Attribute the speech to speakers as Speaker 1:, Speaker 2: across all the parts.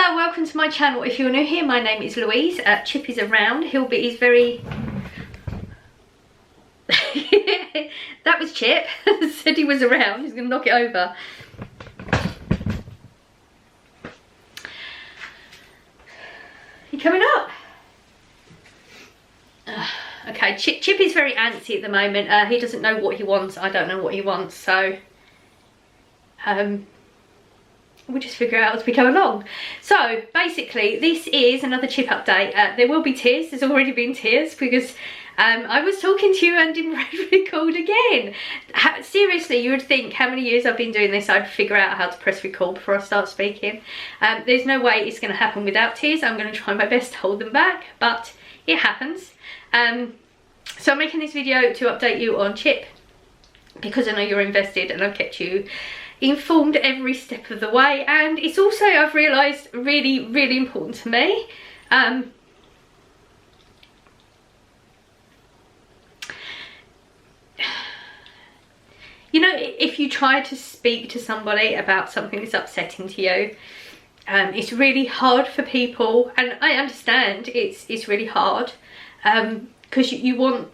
Speaker 1: Hello, welcome to my channel. If you're new here, my name is Louise. Chip is around. He's very... That was Chip. Said he was around. He's going to knock it over. You coming up? Okay, Chip is very antsy at the moment. He doesn't know what he wants. I don't know what he wants, so... we'll just figure out as we go along. So basically this is another Chip update. There will be tears. There's already been tears because I was talking to you and didn't record again. Seriously, you would think how many years I've been doing this I'd figure out how to press record before I start speaking. There's no way it's going to happen without tears. I'm going to try my best to hold them back, but it happens. So I'm making this video to update you on Chip because I know you're invested and I've kept you informed every step of the way, and it's also, I've realised, really important to me. You know, if you try to speak to somebody about something that's upsetting to you, it's really hard for people, and I understand it's really hard, because you want,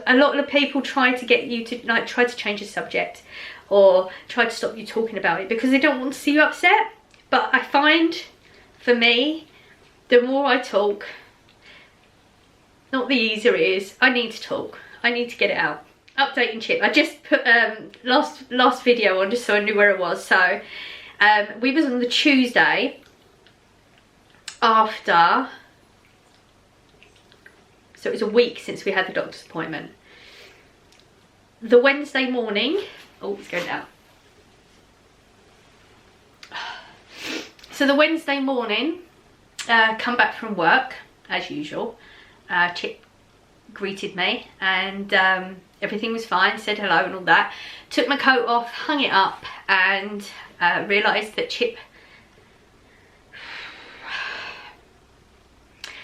Speaker 1: a lot of people try to get you to try to change the subject or try to stop you talking about it because they don't want to see you upset. But I find, for me, the more I talk, not the easier it is. I need to talk. I need to get it out. Updating Chip. I just put last video on just so I knew where it was. So we was on the Tuesday after, so it was a week since we had the doctor's appointment. The Wednesday morning, oh, it's going down. So the Wednesday morning, come back from work, as usual. Chip greeted me and everything was fine, said hello and all that. Took my coat off, hung it up, and realised that Chip...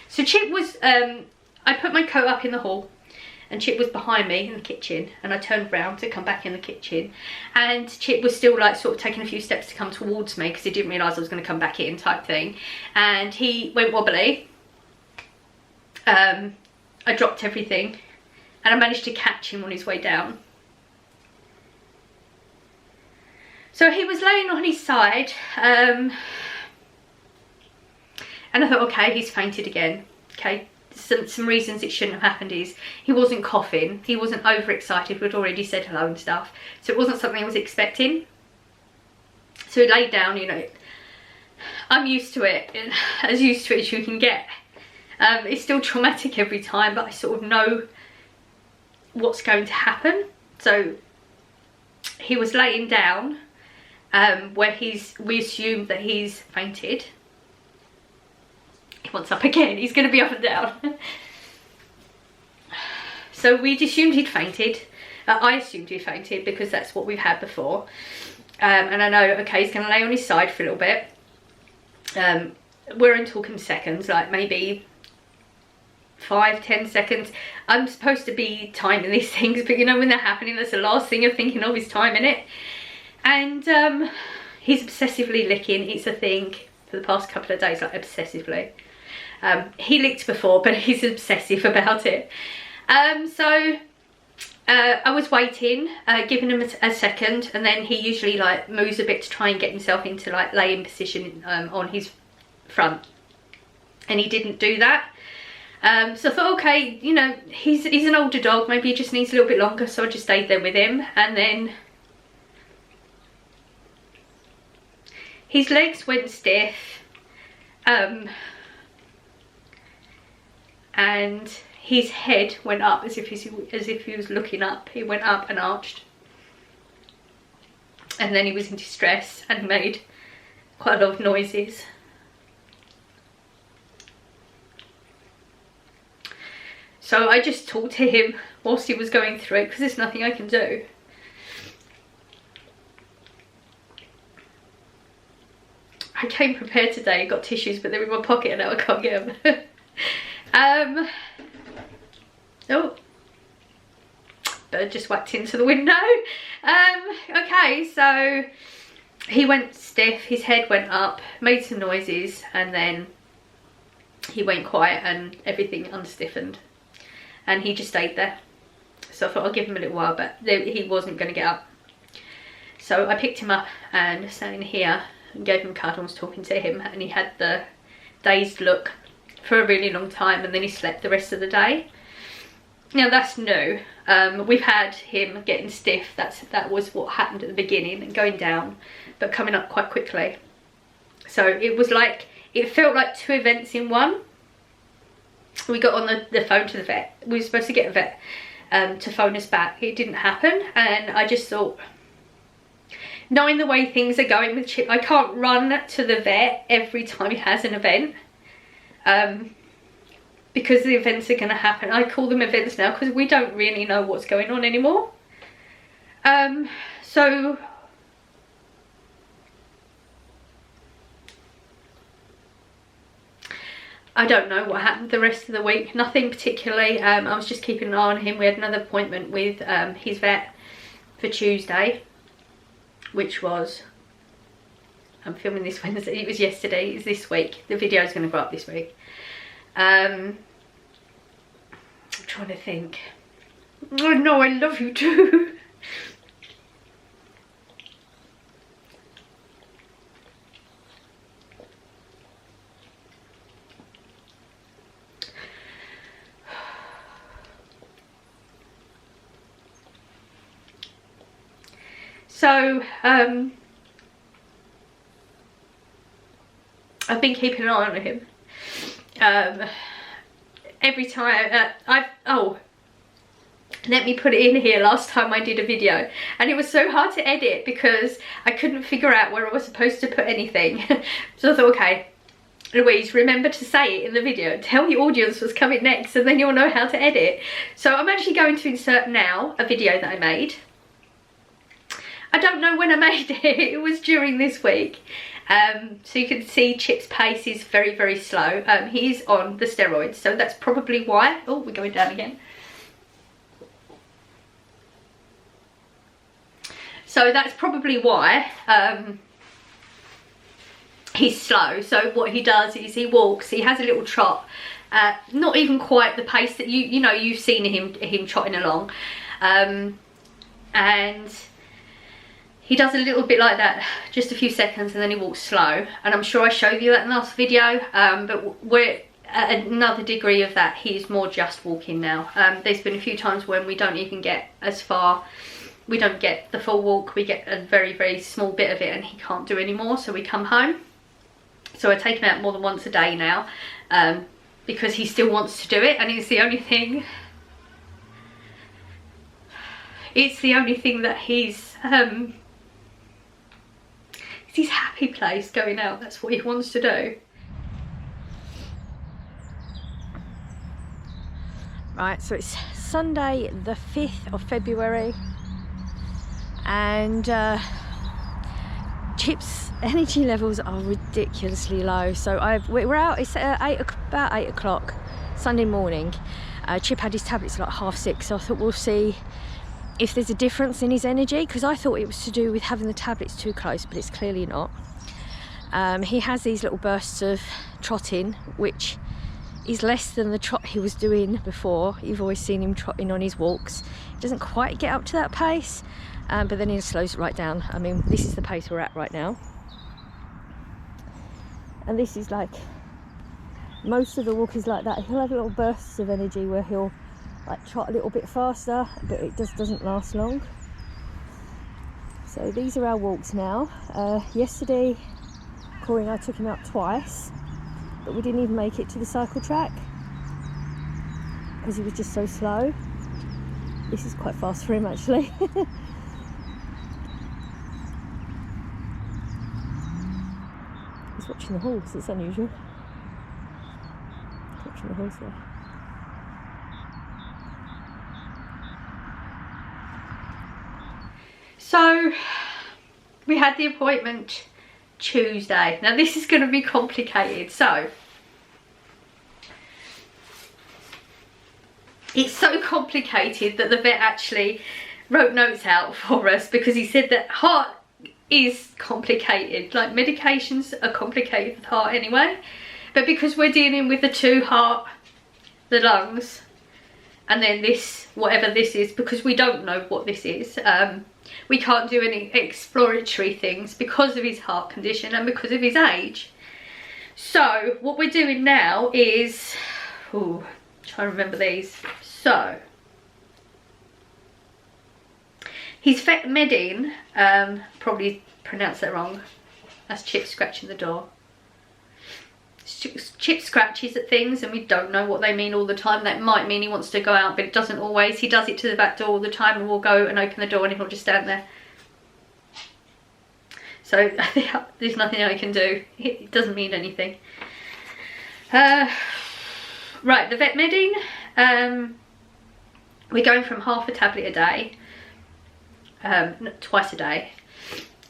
Speaker 1: So Chip was... I put my coat up in the hall and Chip was behind me in the kitchen, and I turned round to come back in the kitchen and Chip was still like sort of taking a few steps to come towards me because he didn't realise I was going to come back in type thing, and he went wobbly. I dropped everything and I managed to catch him on his way down. So he was laying on his side, and I thought, okay, he's fainted again. Okay, some reasons it shouldn't have happened is he wasn't coughing, he wasn't overexcited, we'd already said hello and stuff, so it wasn't something I was expecting. So he laid down, you know, I'm used to it, as used to it as you can get. It's still traumatic every time, but I sort of know what's going to happen. So he was laying down where we assumed that he's fainted. He wants up again, he's going to be up and down. So we'd assumed he'd fainted. I assumed he'd fainted because that's what we've had before. And I know, okay, he's going to lay on his side for a little bit. We're in talking seconds, like maybe 5-10 seconds. I'm supposed to be timing these things, but you know when they're happening, that's the last thing you're thinking of is timing it. And he's obsessively licking. It's a thing for the past couple of days, like obsessively. He licked before, but he's obsessive about it. So I was waiting, giving him a second, and then he usually like moves a bit to try and get himself into like laying position on his front, and he didn't do that. So I thought, okay, you know, he's an older dog, maybe he just needs a little bit longer, so I just stayed there with him. And then his legs went stiff, and his head went up as if he was looking up. He went up and arched, and then he was in distress and made quite a lot of noises. So I just talked to him whilst he was going through it because there's nothing I can do. I came prepared today, got tissues, but they're in my pocket and now I can't get them. Oh, bird just whacked into the window. Okay, so he went stiff, his head went up, made some noises, and then he went quiet and everything unstiffened, and he just stayed there. So I thought I'll give him a little while, but he wasn't going to get up. So I picked him up and sat in here and gave him a cuddle and was talking to him, and he had the dazed look for a really long time, and then he slept the rest of the day. Now that's new. We've had him getting stiff, that was what happened at the beginning, and going down but coming up quite quickly. So it was like, it felt like 2 events in one. We got on the phone to the vet. We were supposed to get a vet to phone us back. It didn't happen, and I just thought, knowing the way things are going with Chip, I can't run to the vet every time he has an event, because the events are going to happen. I call them events now because we don't really know what's going on anymore. So I don't know what happened the rest of the week. Nothing particularly. I was just keeping an eye on him. We had another appointment with his vet for Tuesday, which was, I'm filming this Wednesday, it was yesterday, it's this week. The video is going to go up this week. I'm trying to think. Oh no, I love you too. So, I've been keeping an eye on him. Every time, let me put it in here, last time I did a video, and it was so hard to edit because I couldn't figure out where I was supposed to put anything. So I thought, okay, Louise, remember to say it in the video, tell the audience what's coming next, and then you'll know how to edit. So I'm actually going to insert now a video that I made. I don't know when I made it, it was during this week. So you can see Chip's pace is very, very slow. He's on the steroids, so that's probably why. Oh, we're going down again. So that's probably why he's slow. So what he does is he walks, he has a little trot, not even quite the pace that you know, you've seen him trotting along. And he does a little bit like that, just a few seconds, and then he walks slow. And I'm sure I showed you that in the last video, but we're at another degree of that. He's more just walking now. There's been a few times when we don't even get as far, we don't get the full walk, we get a very, very small bit of it, and he can't do anymore, so we come home. So I take him out more than once a day now, because he still wants to do it, and it's the only thing, that he's, it's his happy place, going out. That's what he wants to do. Right, so it's Sunday the 5th of February, and Chip's energy levels are ridiculously low. So we're out, it's about 8 o'clock Sunday morning. Chip had his tablets at like 6:30, so I thought we'll see if there's a difference in his energy, because I thought it was to do with having the tablets too close, but it's clearly not. He has these little bursts of trotting, which is less than the trot he was doing before. You've always seen him trotting on his walks. He doesn't quite get up to that pace, but then he slows it right down. I mean, this is the pace we're at right now. And this is like, most of the walk is like that. He'll have little bursts of energy where he'll like trot a little bit faster, but it just doesn't last long. So these are our walks now. Yesterday, Corey and I took him out twice, but we didn't even make it to the cycle track because he was just so slow. This is quite fast for him actually. He's watching the horse, it's unusual. He's watching the horse there. So we had the appointment Tuesday. Now this is going to be complicated. So it's so complicated that the vet actually wrote notes out for us, because he said that is complicated. Like, medications are complicated with heart anyway, but because we're dealing with the 2 heart, the lungs, and then this, whatever this is, because we don't know what this is, we can't do any exploratory things because of his heart condition and because of his age. So what we're doing now is, trying to remember these. So his Veterinary, probably pronounced that wrong. That's Chip scratching the door. Chip scratches at things and we don't know what they mean all the time. That might mean he wants to go out, but it doesn't always. He does it to the back door all the time, and we'll go and open the door and he'll just stand there. So there's nothing I can do. It doesn't mean anything. Right, the Vetmedine, we're going from half a tablet a day, twice a day,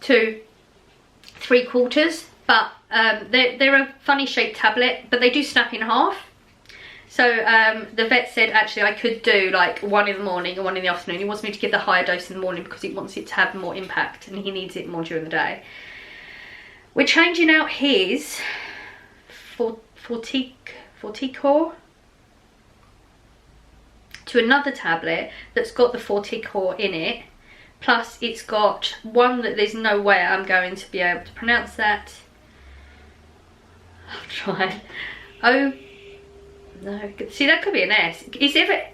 Speaker 1: to 3/4. But they're a funny shaped tablet, but they do snap in half. So the vet said actually I could do like 1 in the morning and 1 in the afternoon. He wants me to give the higher dose in the morning because he wants it to have more impact and he needs it more during the day. We're changing out his Forticor to another tablet that's got the Forticor in it. Plus it's got one that there's no way I'm going to be able to pronounce that. I'll try. Oh, no. See, that could be an S. Is it?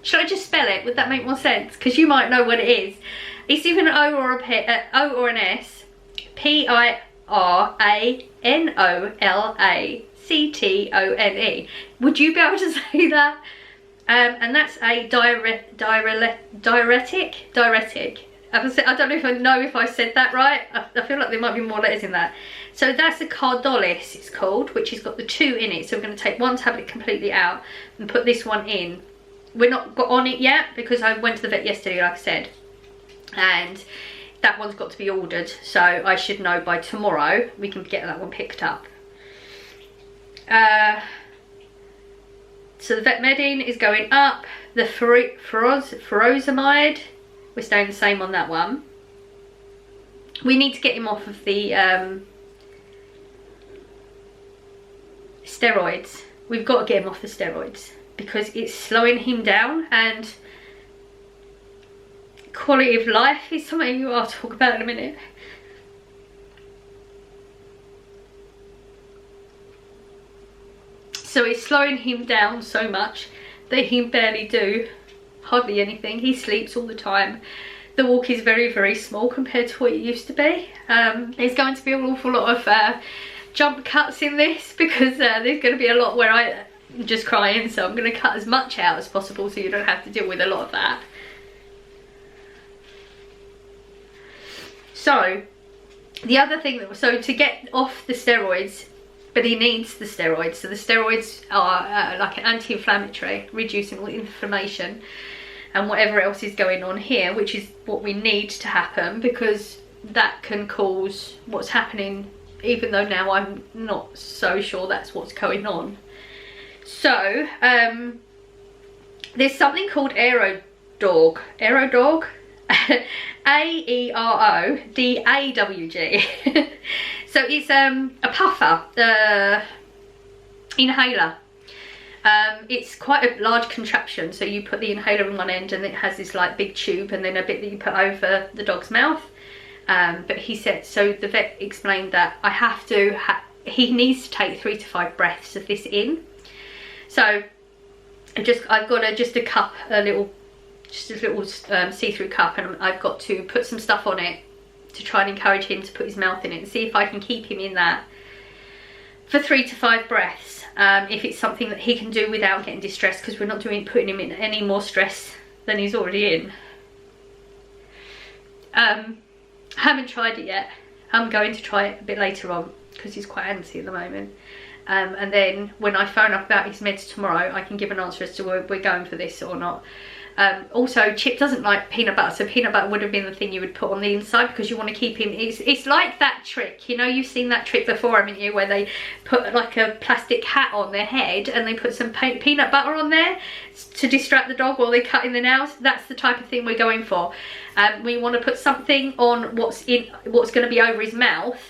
Speaker 1: Should I just spell it? Would that make more sense? Because you might know what it is. It's either an O or O or an S. Piranolactone. Would you be able to say that? And that's a diuretic. I don't know if I said that right. I feel like there might be more letters in that. So that's a Cardalis, it's called, which has got the 2 in it. So we're going to take one tablet completely out and put this one in. We're not got on it yet because I went to the vet yesterday, like I said, and that one's got to be ordered. So I should know by tomorrow we can get that one picked up. So the Vetmedine is going up. The furosemide, we're staying the same on that one. We need to get him off of the steroids. We've got to get him off the steroids because it's slowing him down, and quality of life is something I'll talk about in a minute. So it's slowing him down so much that he can barely do hardly anything. He sleeps all the time. The walk is very, very small compared to what it used to be. There's going to be an awful lot of jump cuts in this because there's going to be a lot where I'm just crying, so I'm going to cut as much out as possible so you don't have to deal with a lot of that. So the other thing that, so to get off the steroids, but he needs the steroids. So the steroids are like an anti-inflammatory, reducing all inflammation and whatever else is going on here, which is what we need to happen because that can cause what's happening, even though now I'm not so sure that's what's going on. So there's something called Aerodog. AERODAWG. So it's a puffer inhaler. It's quite a large contraption, so you put the inhaler in one end and it has this like big tube and then a bit that you put over the dog's mouth. But he said, so the vet explained that I have to he needs to take 3 to 5 breaths of this in. So I've got just a cup, a little see-through cup, and I've got to put some stuff on it to try and encourage him to put his mouth in it and see if I can keep him in that for 3 to 5 breaths. If it's something that he can do without getting distressed, because we're not putting him in any more stress than he's already in. I haven't tried it yet. I'm going to try it a bit later on because he's quite antsy at the moment. And then when I phone up about his meds tomorrow, I can give an answer as to whether we're going for this or not. Also, Chip doesn't like peanut butter, so peanut butter would have been the thing you would put on the inside, because you want to keep him, it's like that trick, you know, you've seen that trick before, haven't you, where they put like a plastic hat on their head and they put some peanut butter on there to distract the dog while they're cutting the nails. That's the type of thing we're going for. We want to put something on what's going to be over his mouth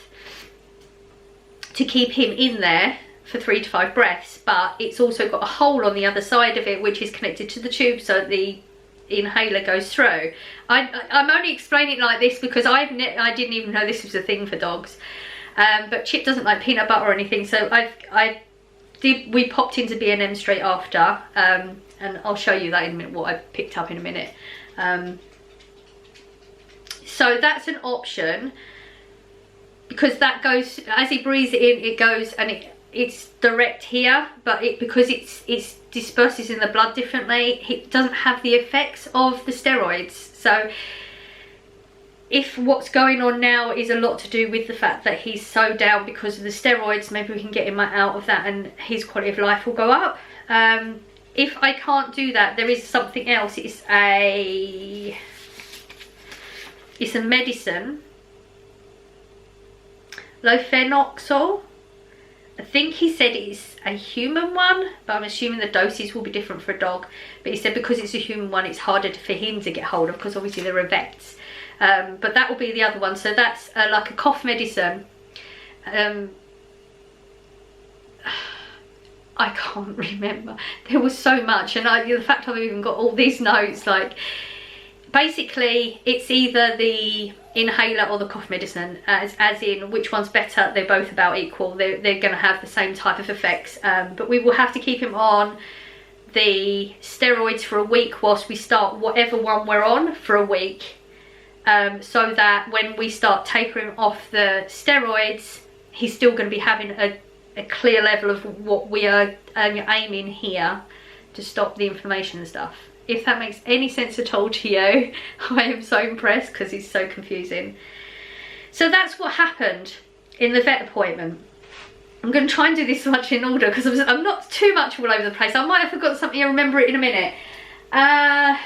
Speaker 1: to keep him in there for 3 to 5 breaths, but it's also got a hole on the other side of it which is connected to the tube, so the inhaler goes through. I'm only explaining it like this because I didn't even know this was a thing for dogs, but Chip doesn't like peanut butter or anything, so we popped into B&M straight after, and I'll show you that in a minute, what I picked up in a minute. So that's an option, because that goes, as he breathes it in, it goes, and it's direct here, but because it's disperses in the blood differently, it doesn't have the effects of the steroids. So if what's going on now is a lot to do with the fact that he's so down because of the steroids, maybe we can get him out of that and his quality of life will go up. If I can't do that, there is something else. It's a medicine, lofenoxol. I think he said it's a human one, but I'm assuming the doses will be different for a dog. But he said because it's a human one, it's harder for him to get hold of, because obviously there are vets. But that will be the other one. So that's like a cough medicine. I can't remember. There was so much, and the fact I've even got all these notes, like, basically it's either the inhaler or the cough medicine, as in which one's better. They're both about equal. They're going to have the same type of effects, but we will have to keep him on the steroids for a week whilst we start whatever one we're on for a week, so that when we start tapering off the steroids, he's still going to be having a clear level of what we are aiming here to stop the inflammation and stuff. If that makes any sense at all to you, I am so impressed, because it's so confusing. So that's what happened in the vet appointment. I'm going to try and do this much in order, because I'm not too much all over the place. I might have forgotten something, I'll remember it in a minute.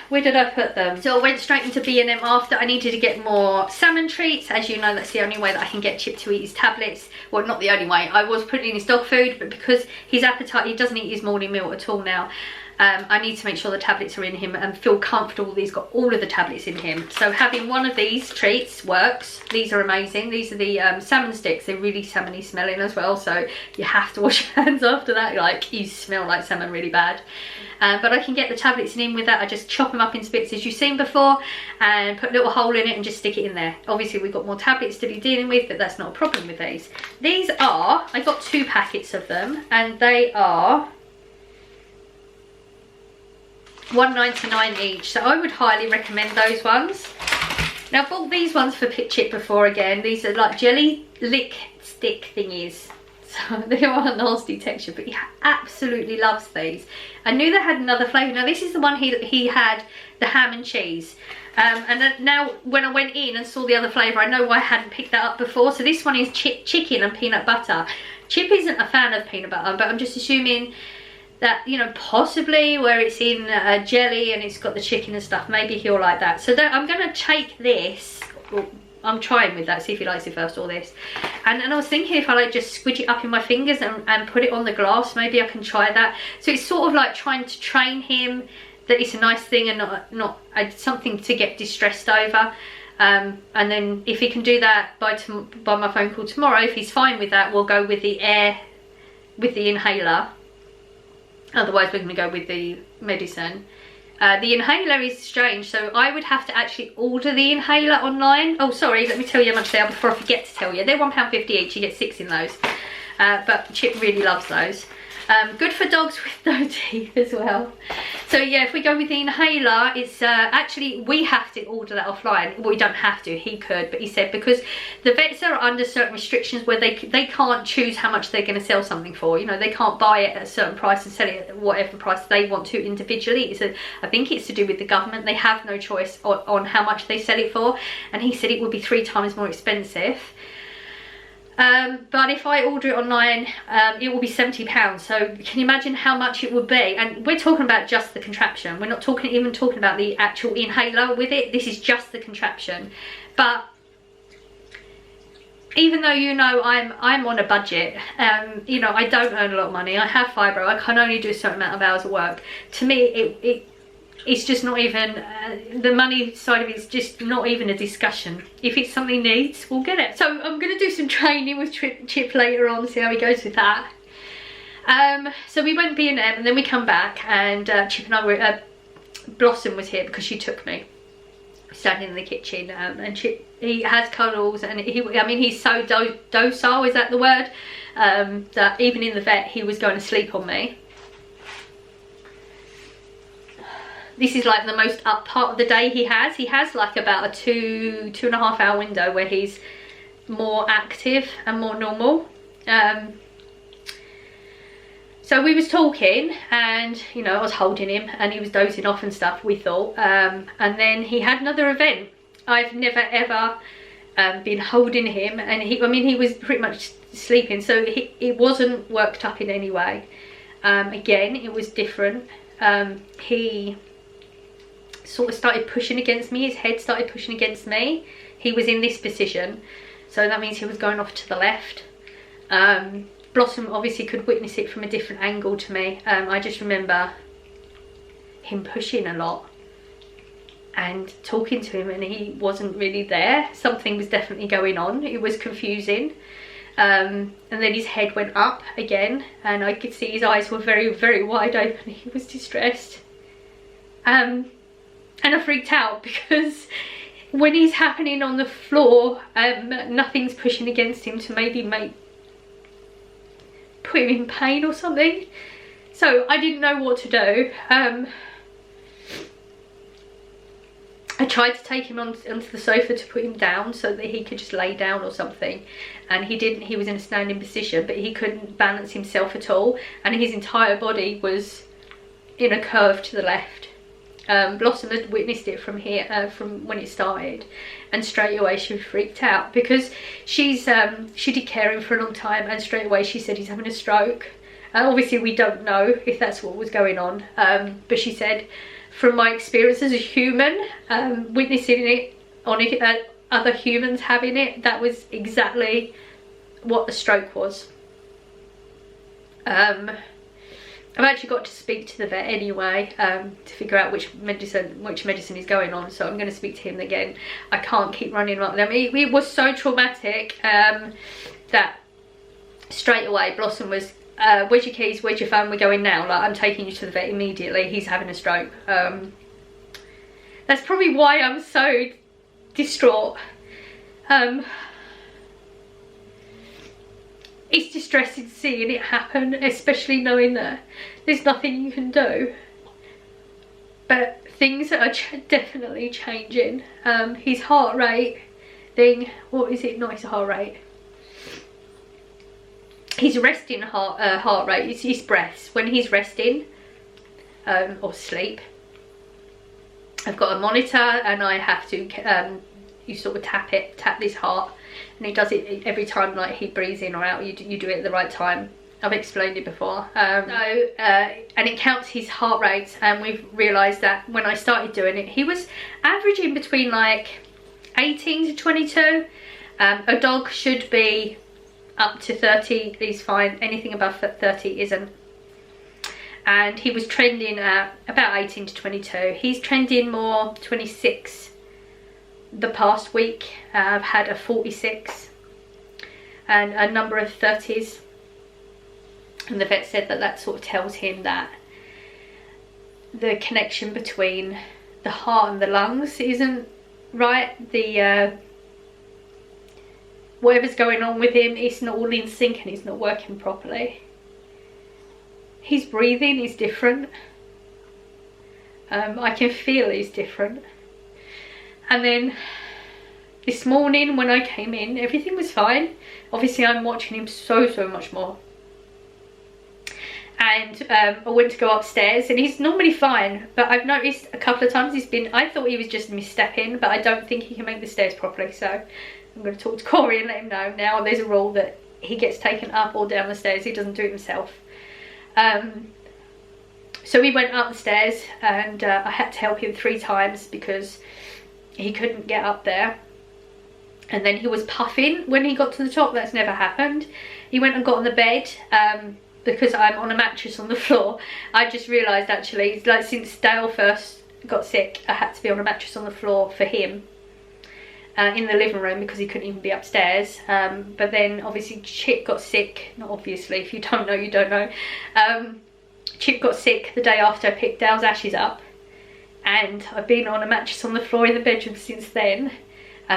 Speaker 1: Where did I put them? So I went straight into B&M after. I needed to get more salmon treats. As you know, that's the only way that I can get Chip to eat his tablets. Well, not the only way. I was putting in his dog food, but because his appetite, he doesn't eat his morning meal at all now. I need to make sure the tablets are in him and feel comfortable that he's got all of the tablets in him. So having one of these treats works. These are amazing. These are the salmon sticks. They're really salmony smelling as well, so you have to wash your hands after that. Like, you smell like salmon really bad. But I can get the tablets in with that. I just chop them up in bits as you've seen before and put a little hole in it and just stick it in there. Obviously we've got more tablets to be dealing with, but that's not a problem with these. These are, I got 2 packets of them, and they are $1.99 each, so I would highly recommend those ones. Now, I've bought these ones for Chip before again. These are like jelly lick stick thingies, so they are a nasty texture, but he absolutely loves these. I knew they had another flavour. Now this is the one he had, the ham and cheese, and then now when I went in and saw the other flavour, I know why I hadn't picked that up before. So this one is chicken and peanut butter. Chip isn't a fan of peanut butter, but I'm just assuming that, you know, possibly where it's in jelly and it's got the chicken and stuff, maybe he'll like that. So I'm going to take this, I'm trying with that, see if he likes it first, or this. And I was thinking if I like just squidge it up in my fingers and put it on the glass, maybe I can try that. So it's sort of like trying to train him that it's a nice thing and not something to get distressed over. And then if he can do that by my phone call tomorrow, if he's fine with that, we'll go with the inhaler. Otherwise we're going to go with the medicine. The inhaler is strange, so I would have to actually order the inhaler online. Oh, sorry, let me tell you how much they are before I forget to tell you. They're £1.50 each, you get 6 in those. But Chip really loves those. Good for dogs with no teeth as well. So yeah, if we go with the inhaler, it's actually, we have to order that offline. Well, we don't have to, he could, but he said because the vets are under certain restrictions where they can't choose how much they're going to sell something for. You know, they can't buy it at a certain price and sell it at whatever price they want to individually. I think it's to do with the government. They have no choice on how much they sell it for, and he said it would be 3 times more expensive. But if I order it online, it will be £70. So can you imagine how much it would be? And we're talking about just the contraption. We're not even talking about the actual inhaler with it. This is just the contraption. But even though, you know, I'm on a budget, you know, I don't earn a lot of money. I have fibro. I can only do a certain amount of hours of work. To me, it's just not even, the money side of it is just not even a discussion. If it's something he needs, we'll get it. So I'm going to do some training with Chip later on, see how he goes with that. So we went B&M and then we come back, and Chip and I were, Blossom was here because she took me. Standing in the kitchen, and Chip, he has cuddles, and I mean, he's so docile, is that the word? That even in the vet, he was going to sleep on me. This is like the most up part of the day he has. He has like about a 2.5 hour window where he's more active and more normal. So we was talking, and you know, I was holding him and he was dozing off and stuff, we thought, and then he had another event. I've never ever been holding him, and he was pretty much sleeping, so it wasn't worked up in any way. Again, it was different. He sort of started pushing against me, his head started pushing against me. He was in this position, so that means he was going off to the left. Blossom obviously could witness it from a different angle to me. I just remember him pushing a lot and talking to him, and he wasn't really there. Something was definitely going on. It was confusing. And then his head went up again, and I could see his eyes were very, very wide open. He was distressed. And I freaked out because when he's happening on the floor, nothing's pushing against him to maybe put him in pain or something. So I didn't know what to do. I tried to take him onto the sofa to put him down so that he could just lay down or something, and he didn't. He was in a standing position, but he couldn't balance himself at all, and his entire body was in a curve to the left. Blossom had witnessed it from here, from when it started, and straight away she freaked out because she did care him for a long time, and straight away she said he's having a stroke. Obviously we don't know if that's what was going on, but she said, from my experience as a human, witnessing it on other humans having it, that was exactly what the stroke was. I've actually got to speak to the vet anyway, to figure out which medicine is going on, so I'm going to speak to him again. I can't keep running around them. It was so traumatic that straight away Blossom was, where's your keys, where's your phone, we're going now, like, I'm taking you to the vet immediately, he's having a stroke. That's probably why I'm so distraught. It's distressing seeing it happen, especially knowing that there's nothing you can do. But things are definitely changing. His heart rate thing, what is it? Not his heart rate. His resting heart rate is his breaths. When he's resting or sleep, I've got a monitor, and I have to you sort of tap this heart, and he does it every time, like he breathes in or out. You do it at the right time. I've explained it before. And it counts his heart rates, and we've realised that when I started doing it, he was averaging between like 18 to 22. A dog should be up to 30 is fine, anything above 30 isn't. And he was trending at about 18 to 22. He's trending more 26 the past week. I've had a 46 and a number of 30s, and the vet said that that sort of tells him that the connection between the heart and the lungs isn't right. The whatever's going on with him, it's not all in sync and it's not working properly. His breathing is different. I can feel he's different. And then this morning when I came in, everything was fine. Obviously I'm watching him so much more. and I went to go upstairs, and he's normally fine, but I've noticed a couple of times I thought he was just misstepping, but I don't think he can make the stairs properly, so I'm going to talk to Corey and let him know. Now there's a rule that he gets taken up or down the stairs, he doesn't do it himself. So we went up the stairs, and I had to help him 3 times because he couldn't get up there. And then he was puffing when he got to the top. That's never happened. He went and got on the bed, because I'm on a mattress on the floor. I just realised, actually, like, since Dale first got sick, I had to be on a mattress on the floor for him, in the living room, because he couldn't even be upstairs. But then obviously Chip got sick. Not obviously, if you don't know, you don't know. Chip got sick the day after I picked Dale's ashes up, and I've been on a mattress on the floor in the bedroom since then,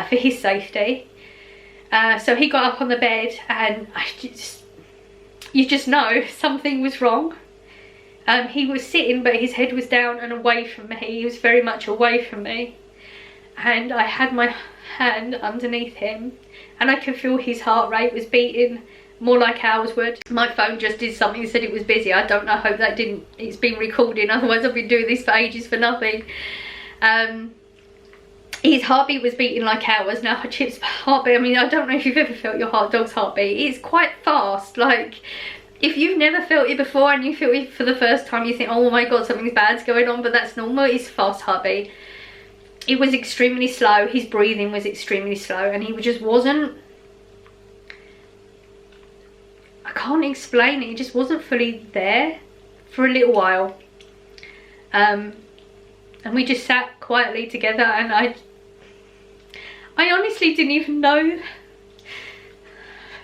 Speaker 1: for his safety. So he got up on the bed, and you just know something was wrong. He was sitting, but his head was down and away from me. He was very much away from me, and I had my hand underneath him, and I could feel his heart rate was beating more like ours would. My phone just did something, said it was busy. I don't know, I hope that didn't, it's been recording, otherwise I've been doing this for ages for nothing. His heartbeat was beating like ours. Now Chip's heartbeat, I mean, I don't know if you've ever felt your dog's heartbeat. It's quite fast. Like, if you've never felt it before and you feel it for the first time, you think, oh my god, something bad's going on, but that's normal. It's a fast heartbeat. It was extremely slow. His breathing was extremely slow, and he just wasn't, I can't explain it, he just wasn't fully there for a little while. And we just sat quietly together, and I honestly didn't even know.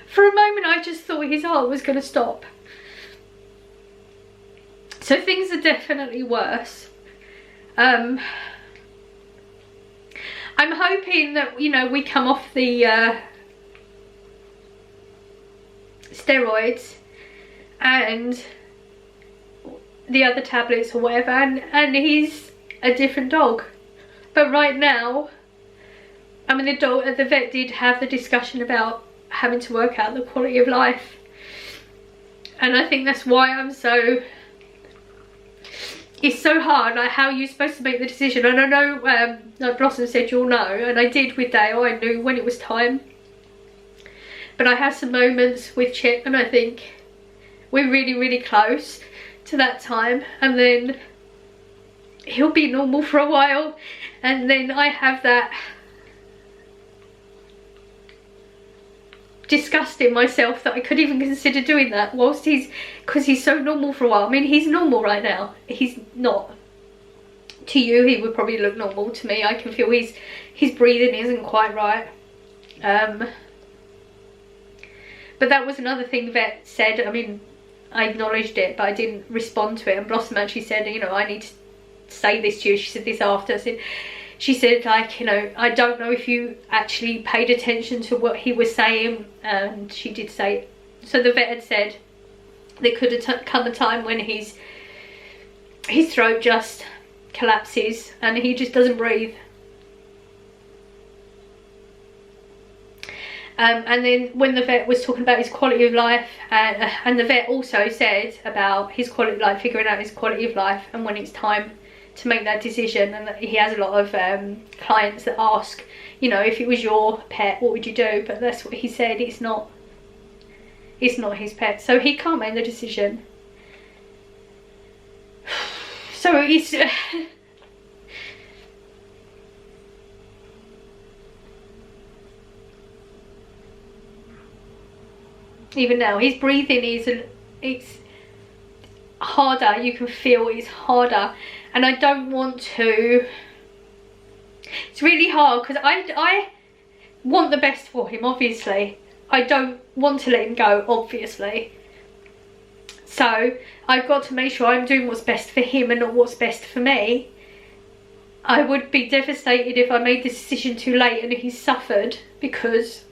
Speaker 1: For a moment I just thought his heart was going to stop. So things are definitely worse. I'm hoping that, you know, we come off the steroids and the other tablets or whatever, and he's a different dog. But right now, I mean, the vet did have the discussion about having to work out the quality of life, and I think that's why I'm so, it's so hard, like how you're supposed to make the decision. And I know, like Blossom said, you'll know, and I did with Dale. I knew when it was time, but I had some moments with Chip, and I think we're really, really close to that time, and then he'll be normal for a while, and then I have that disgust in myself that I could even consider doing that whilst because he's so normal for a while. I mean, he's normal right now. He's not, to you he would probably look normal. To me, I can feel his breathing isn't quite right. But that was another thing vet said. I mean, I acknowledged it, but I didn't respond to it, and Blossom actually said, you know, I need to say this to you. She said this after. She said, like, you know, I don't know if you actually paid attention to what he was saying, and she did say, so the vet had said there could have come a time when his throat just collapses and he just doesn't breathe. And then when the vet was talking about his quality of life, and the vet also said about his quality of life, figuring out his quality of life, and when it's time to make that decision. And he has a lot of clients that ask, you know, if it was your pet, what would you do? But that's what he said, it's not his pet, so he can't make the decision. So it's even now his breathing it's harder. You can feel it's harder, and I don't want to, it's really hard because I want the best for him, obviously. I don't want to let him go, obviously. So I've got to make sure I'm doing what's best for him and not what's best for me. I would be devastated if I made the decision too late and he suffered because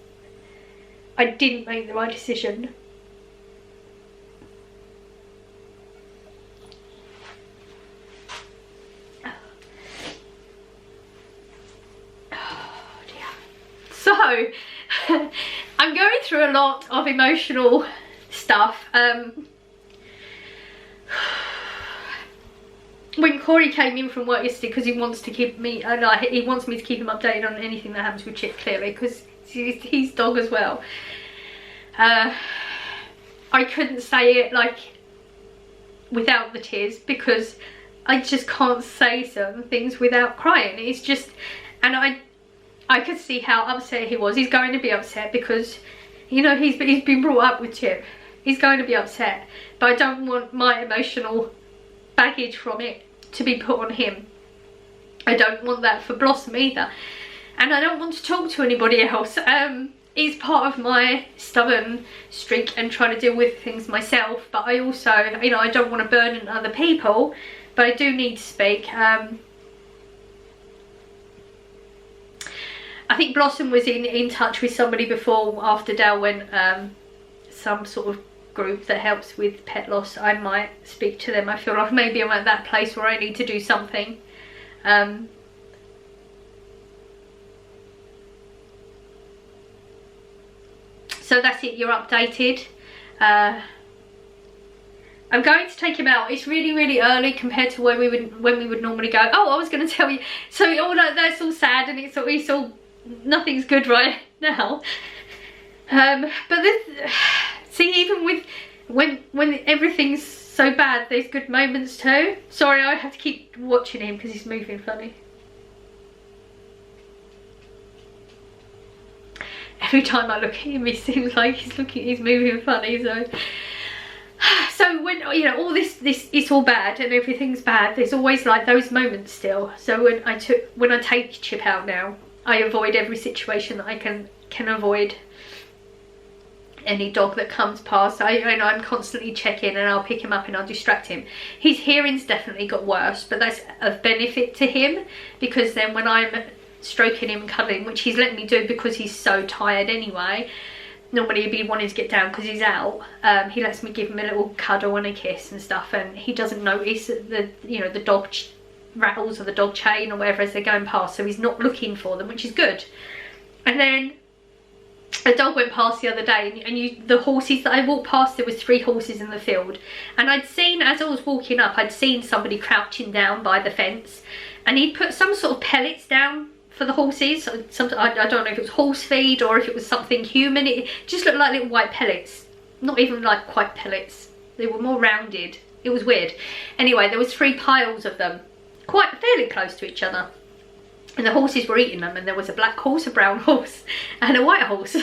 Speaker 1: I didn't make the right decision. Oh dear. So I'm going through a lot of emotional stuff. when Corey came in from work yesterday, because he wants to keep me, he wants me to keep him updated on anything that happens with Chip, clearly, because he's dog as well. I couldn't say it like without the tears, because I just can't say certain things without crying. It's just, and I could see how upset he was. He's going to be upset because, you know, he's been brought up with Chip. He's going to be upset, but I don't want my emotional baggage from it to be put on him. I don't want that for Blossom either, and I don't want to talk to anybody else. It's part of my stubborn streak and trying to deal with things myself, but I also, you know, I don't want to burden other people, but I do need to speak. I think Blossom was in touch with somebody before, after Dale went, some sort of group that helps with pet loss. I might speak to them. I feel like maybe I'm at that place where I need to do something. So that's it, you're updated. I'm going to take him out. It's really early compared to when we would normally go. Oh, I was going to tell you, so all that's all sad, and it's all nothing's good right now. But this, see, even with when everything's so bad, there's good moments too. Sorry, I have to keep watching him because he's moving funny. Every time I look at him, he seems like he's moving funny. So when, you know, all this it's all bad and everything's bad, there's always like those moments still. So when I take Chip out now, I avoid every situation that I can avoid. Any dog that comes past, I'm constantly checking, and I'll pick him up and I'll distract him. His hearing's definitely got worse, but that's of benefit to him, because then when I'm stroking him and cuddling, which he's letting me do because he's so tired anyway, normally he'd be wanting to get down because he's out, he lets me give him a little cuddle and a kiss and stuff, and he doesn't notice the dog rattles or the dog chain or whatever as they're going past, so he's not looking for them, which is good. And then a dog went past the other day, and the horses that I walked past, there was 3 horses in the field, and I'd seen, as I was walking up, I'd seen somebody crouching down by the fence, and he'd put some sort of pellets down for the horses. I don't know if it was horse feed or if it was something human. It just looked like little white pellets, not even like quite pellets, they were more rounded. It was weird. Anyway, there was 3 piles of them, quite fairly close to each other, and the horses were eating them, and there was a black horse, a brown horse and a white horse.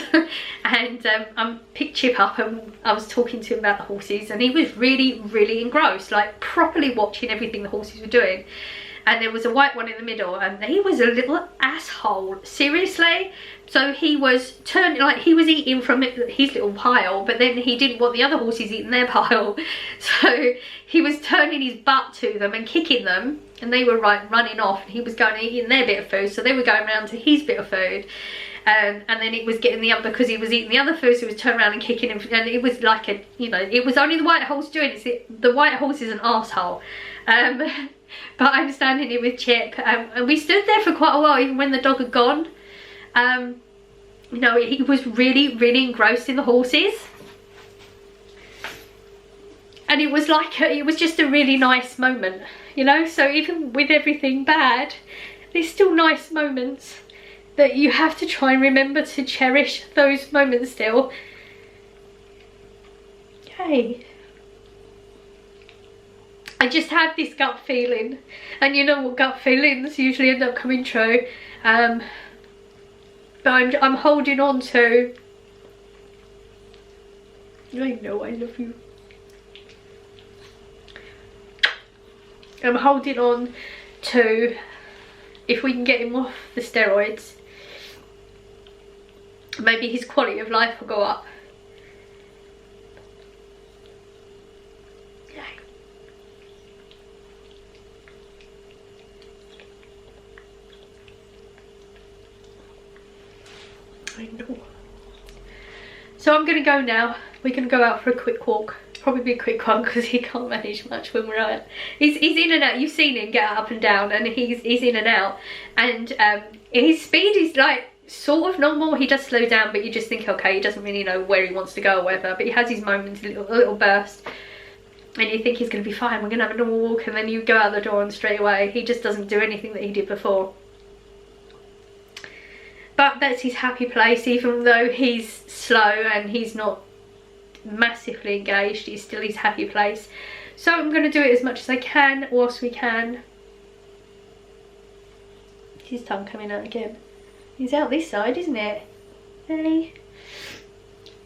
Speaker 1: And I picked Chip up and I was talking to him about the horses, and he was really engrossed, like properly watching everything the horses were doing. And there was a white one in the middle, and he was a little asshole, seriously. So he was turning, like he was eating from his little pile, but then he didn't want the other horses eating their pile. So he was turning his butt to them and kicking them, and they were running off, and he was going and eating their bit of food, so they were going around to his bit of food. And then it was getting the other, because he was eating the other food, so he was turning around and kicking him, and it was like a, you know, it was only the white horse doing it. The white horse is an arsehole. But I'm standing here with Chip, and we stood there for quite a while, even when the dog had gone. You know, he was really engrossed in the horses, and it was like it was just a really nice moment, you know. So even with everything bad, there's still nice moments that you have to try and remember to cherish those moments still. Yay. I just have this gut feeling, and you know what gut feelings usually end up coming true. But I'm holding on to, I know I love you. I'm holding on to, if we can get him off the steroids, maybe his quality of life will go up. I know. So I'm going to go now. We're going to go out for a quick walk. Probably a quick one because he can't manage much when we're out. He's in and out. You've seen him get up and down, and he's in and out. And his speed is like sort of normal. He does slow down, but you just think, okay, he doesn't really know where he wants to go or whatever. But he has his moments, a little burst. and you think he's going to be fine, we're going to have a normal walk, and then you go out the door and straight away he just doesn't do anything that he did before. But that's his happy place. Even though he's slow and he's not massively engaged, he's still his happy place. So I'm going to do it as much as I can whilst we can. His tongue coming out again. He's out this side, isn't it? Hey.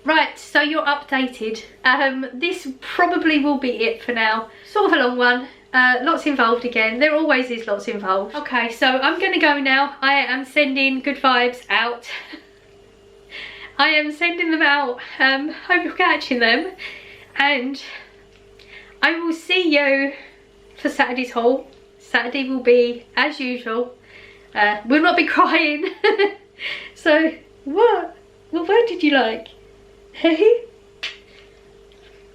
Speaker 1: Right, so you're updated. This probably will be it for now. Sort of a long one. Lots involved again. There always is lots involved. Okay, so I'm going to go now. I am sending good vibes out. I am sending them out. Hope you're catching them. And I will see you for Saturday's haul. Saturday will be as usual. We'll not be crying. So, what? What word did you like? Hey?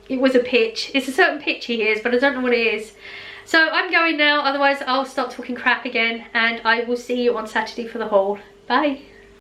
Speaker 1: It was a pitch. It's a certain pitch he hears, but I don't know what it is. So I'm going now, otherwise I'll start talking crap again, and I will see you on Saturday for the haul. Bye.